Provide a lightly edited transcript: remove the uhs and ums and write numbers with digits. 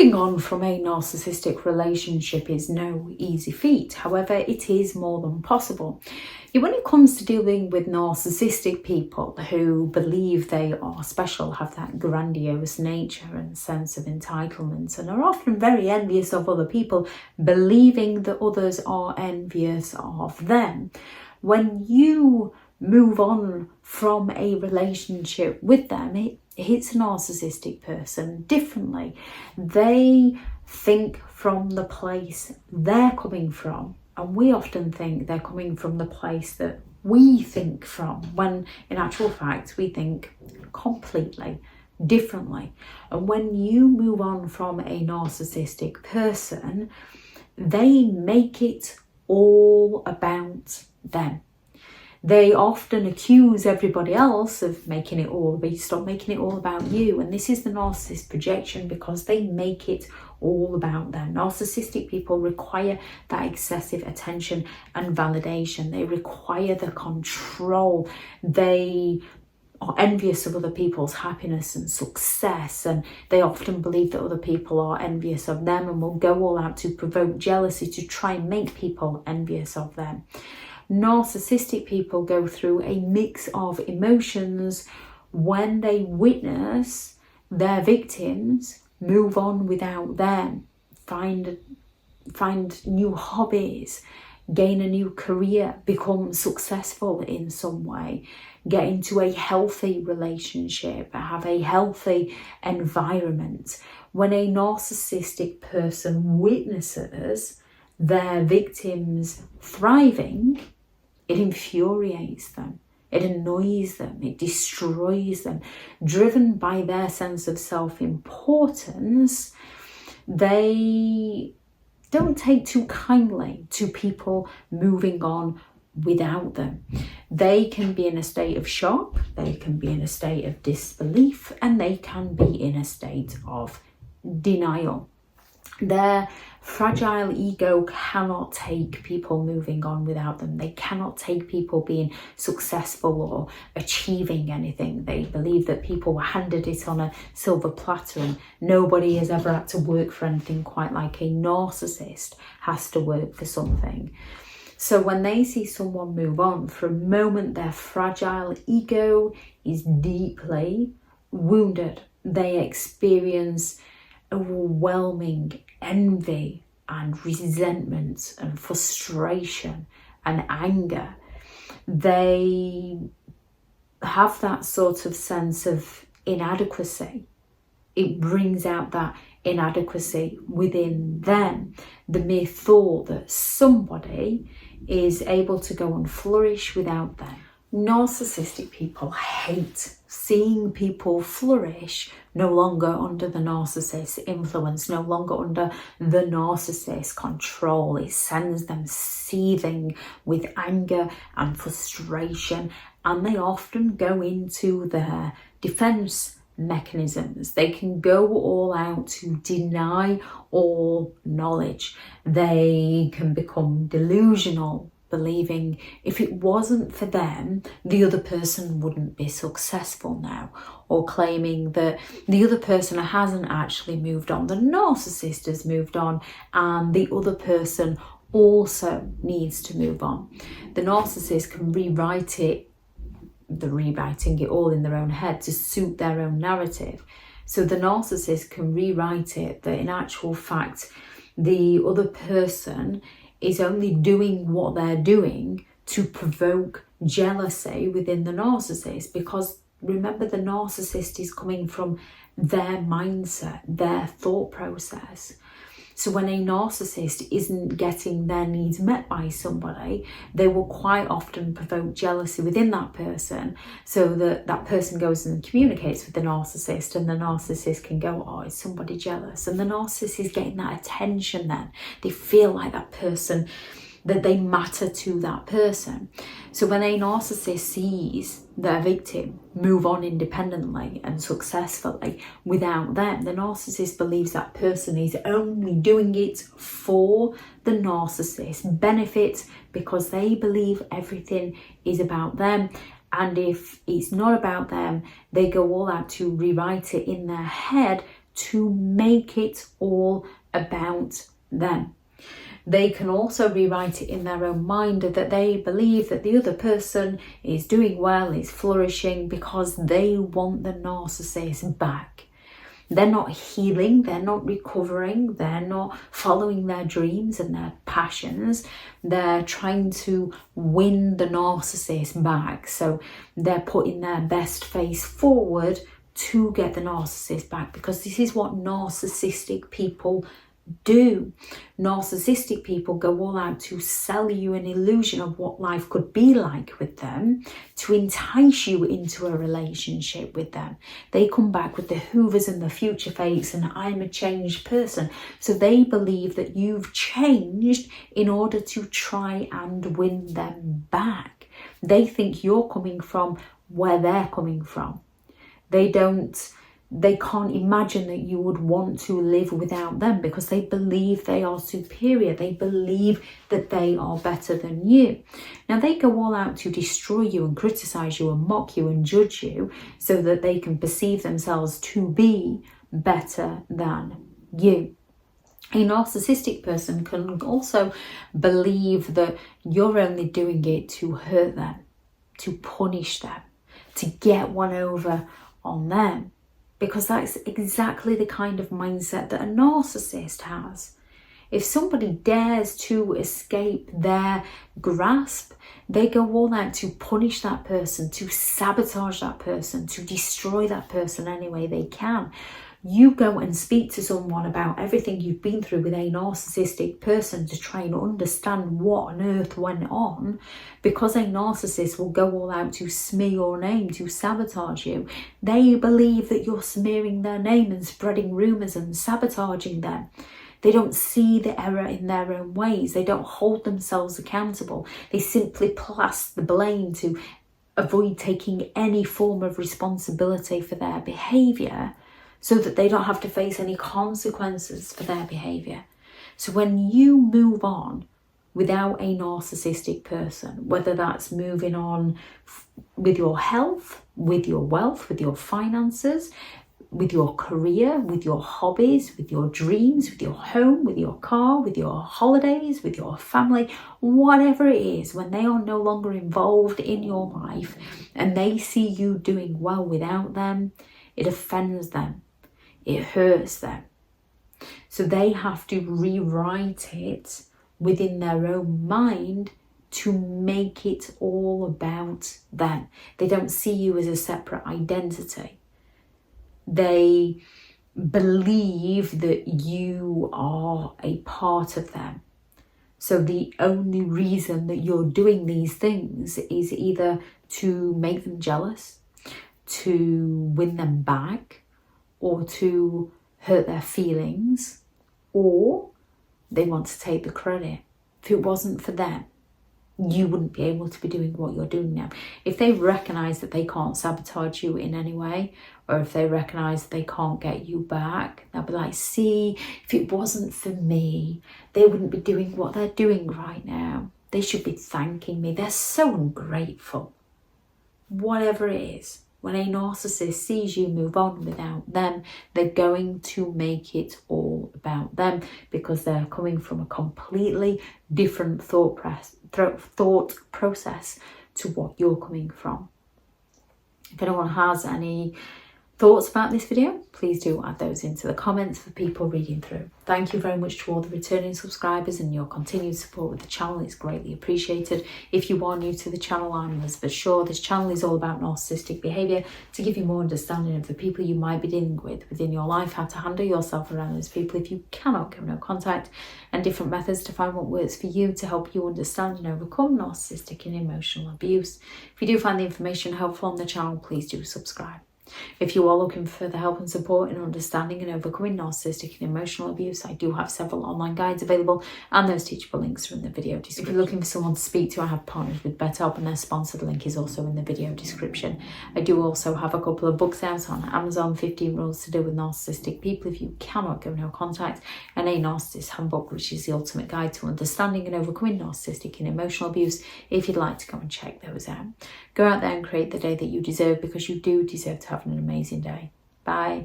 Moving on from a narcissistic relationship is no easy feat. However, it is more than possible. When it comes to dealing with narcissistic people who believe they are special, have that grandiose nature and sense of entitlement, and are often very envious of other people, believing that others are envious of them, when you move on from a relationship with them, it hits a narcissistic person differently. They think from the place they're coming from, and we often think they're coming from the place that we think from, when in actual fact we think completely differently. And when you move on from a narcissistic person, they make it all about them. They often accuse everybody else of making it all, but stop making it all about you. And this is the narcissist projection, because they make it all about them. Narcissistic people require that excessive attention and validation. They require the control. They are envious of other people's happiness and success, and they often believe that other people are envious of them, and will go all out to provoke jealousy to try and make people envious of them. Narcissistic people go through a mix of emotions when they witness their victims move on without them, find new hobbies, gain a new career, become successful in some way, get into a healthy relationship, have a healthy environment. When a narcissistic person witnesses their victims thriving, it infuriates them, it annoys them, it destroys them. Driven by their sense of self-importance, they don't take too kindly to people moving on without them. They can be in a state of shock, they can be in a state of disbelief, and they can be in a state of denial. Their fragile ego cannot take people moving on without them. They cannot take people being successful or achieving anything. They believe that people were handed it on a silver platter, and nobody has ever had to work for anything quite like a narcissist has to work for something. So when they see someone move on, for a moment their fragile ego is deeply wounded. They experience overwhelming envy and resentment and frustration and anger. They have that sort of sense of inadequacy. It brings out that inadequacy within them. The mere thought that somebody is able to go and flourish without them. Narcissistic people hate seeing people flourish no longer under the narcissist's influence, no longer under the narcissist's control. It sends them seething with anger and frustration, and they often go into their defense mechanisms. They can go all out to deny all knowledge. They can become delusional, believing if it wasn't for them, the other person wouldn't be successful now, or claiming that the other person hasn't actually moved on, the narcissist has moved on, and the other person also needs to move on. The narcissist can rewrite it, they're rewriting it all in their own head to suit their own narrative. So the narcissist can rewrite it that in actual fact, the other person is only doing what they're doing to provoke jealousy within the narcissist, because remember, the narcissist is coming from their mindset, their thought process. So when a narcissist isn't getting their needs met by somebody, they will quite often provoke jealousy within that person, so that that person goes and communicates with the narcissist, and the narcissist can go, oh, is somebody jealous? And the narcissist is getting that attention then. They feel like that person, that they matter to that person. So when a narcissist sees their victim move on independently and successfully without them, the narcissist believes that person is only doing it for the narcissist's benefit, because they believe everything is about them. And if it's not about them, they go all out to rewrite it in their head to make it all about them. They can also rewrite it in their own mind that they believe that the other person is doing well, is flourishing, because they want the narcissist back. They're not healing, they're not recovering, they're not following their dreams and their passions. They're trying to win the narcissist back. So they're putting their best face forward to get the narcissist back, because this is what narcissistic people do. Narcissistic people go all out to sell you an illusion of what life could be like with them, to entice you into a relationship with them. They come back with the Hoovers and the future fakes and I'm a changed person. So they believe that you've changed in order to try and win them back. They think you're coming from where they're coming from. They can't imagine that you would want to live without them, because they believe they are superior. They believe that they are better than you. Now, they go all out to destroy you and criticize you and mock you and judge you so that they can perceive themselves to be better than you. A narcissistic person can also believe that you're only doing it to hurt them, to punish them, to get one over on them. Because that's exactly the kind of mindset that a narcissist has. If somebody dares to escape their grasp, they go all out to punish that person, to sabotage that person, to destroy that person any way they can. You go and speak to someone about everything you've been through with a narcissistic person to try and understand what on earth went on, because a narcissist will go all out to smear your name, to sabotage you. They believe that you're smearing their name and spreading rumours and sabotaging them. They don't see the error in their own ways. They don't hold themselves accountable. They simply place the blame to avoid taking any form of responsibility for their behaviour, so that they don't have to face any consequences for their behaviour. So when you move on without a narcissistic person, whether that's moving on with your health, with your wealth, with your finances, with your career, with your hobbies, with your dreams, with your home, with your car, with your holidays, with your family, whatever it is, when they are no longer involved in your life and they see you doing well without them, it offends them. It hurts them. So they have to rewrite it within their own mind to make it all about them. They don't see you as a separate identity. They believe that you are a part of them. So the only reason that you're doing these things is either to make them jealous, to win them back, or to hurt their feelings, or they want to take the credit. If it wasn't for them, you wouldn't be able to be doing what you're doing now. If they recognise that they can't sabotage you in any way, or if they recognise that they can't get you back, they'll be like, see, if it wasn't for me, they wouldn't be doing what they're doing right now. They should be thanking me. They're so ungrateful. Whatever it is. When a narcissist sees you move on without them, they're going to make it all about them, because they're coming from a completely different thought process to what you're coming from. If anyone has any thoughts about this video, please do add those into the comments for people reading through. Thank you very much to all the returning subscribers, and your continued support with the channel is greatly appreciated. If you are new to the channel, I'm Elizabeth Shaw. This channel is all about narcissistic behaviour to give you more understanding of the people you might be dealing with within your life, how to handle yourself around those people if you cannot give no contact, and different methods to find what works for you to help you understand and overcome narcissistic and emotional abuse. If you do find the information helpful on the channel, please do subscribe. If you are looking for further help and support in understanding and overcoming narcissistic and emotional abuse, I do have several online guides available, and those teachable links are in the video description. If you're looking for someone to speak to, I have partnered with BetterHelp, and their sponsored link is also in the video description. I do also have a couple of books out on Amazon, 15 Rules to Deal with Narcissistic People If You Cannot Give No Contact, and a Narcissists Handbook, which is the ultimate guide to understanding and overcoming narcissistic and emotional abuse, if you'd like to go and check those out. Go out there and create the day that you deserve, because you do deserve to have an amazing day. Bye.